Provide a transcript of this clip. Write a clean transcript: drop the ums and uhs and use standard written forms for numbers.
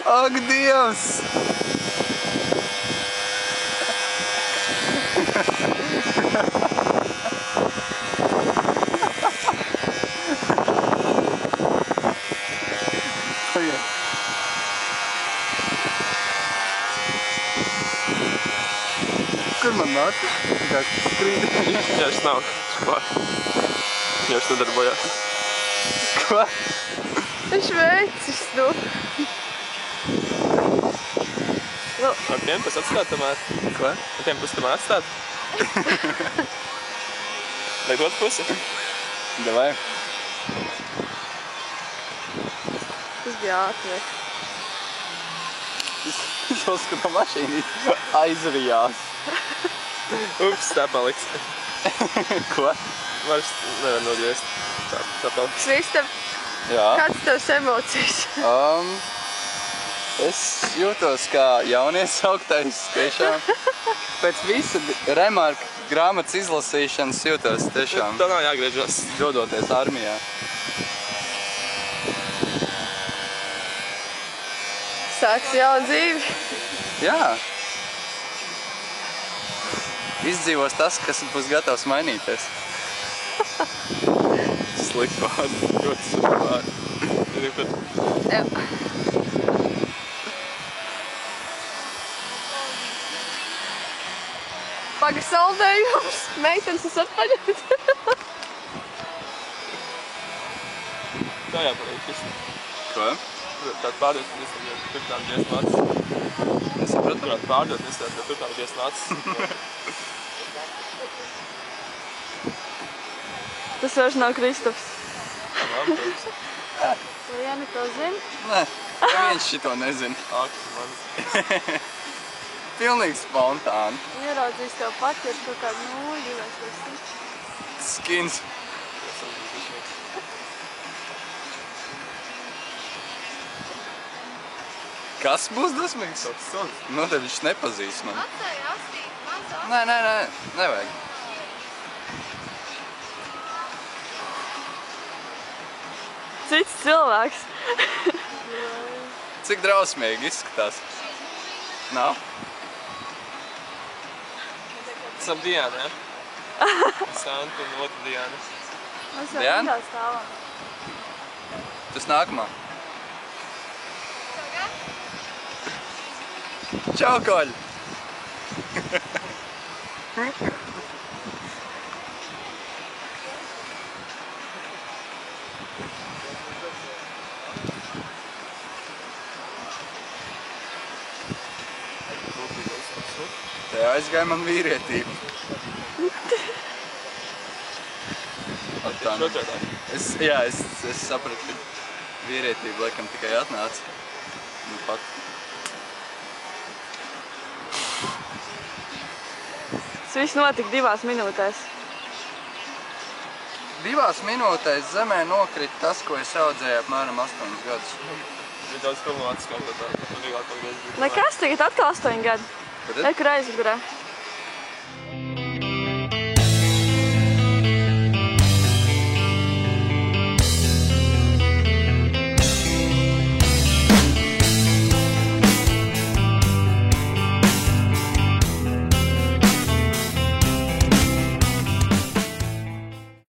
Ak, Dievs! Kur man māca? Kā skrīt? Jā, šis nav klāt. Jā, šis nedarbojās. Ko? Viņš veicis, nu. Ar tiem pus atstāt tomēr? Ko? Ar tiem pus tomēr atstāt? Vai otru pusi? Davai. Tas bija ātri. Uzskata mašīnī aizrijās. Ups, tā paliks. Ko? Vairs nevar nogriezt. Tā paliks. Svistam, Jā. kāds tavs emocijas? Es jūtos kā jaunies tiešām. Pēc visa remarka grāmatas izlasīšanas jūtos tiešām Tā nav jāgriežas. dodoties armijā. Sāks jaunu dzīvi. Jā. Izdzīvos tas, kas būs gatavs mainīties. Slikti vārdi. Ļoti slikti vārdi. Jā. Paga saldējums. Meitenes es atpaļot. Tā jāpaliek visu. Ko? Tātad pārdot, es turpinām dziesmāts. Nesapratu? Turpināt pārdot, es turpinām dziesmāts. Tas vairs nav Kristofs. Labi, Vai Jani to zina? Nē, neviens šito nezina. Ak, manis. Pilnīgi spontāni. Ieraudzīs tev pati ar kaut kādu nūļu vai kaut kas. Skins. Kas būs dusmīgs? Tāds suns. Nu, tad viņš nepazīst man. Atstāj astīt, man sāk. Nē, nevajag. Cits cilvēks. Cik drausmīgi izskatās? Nav? Esam Diana, ja? Santa un otra Diana. Mēs jau Diana? rindā stāvam. Tas nākamā. Čau, koļ! Te aizgāja man vīrietība. Jā, es sapratu, ka vīrietība laikam tikai atnāca. Nu pat. Tas viss notika 2 minūtēs. 2 minūtēs zemē nokrita tas, ko es audzēju apmēram 8 gadus. Ir daudz filmātiskāk, tā vieglāk pagriezt. Nekas, tagad atkal 8 gadi. Kad? Kur aizgurē.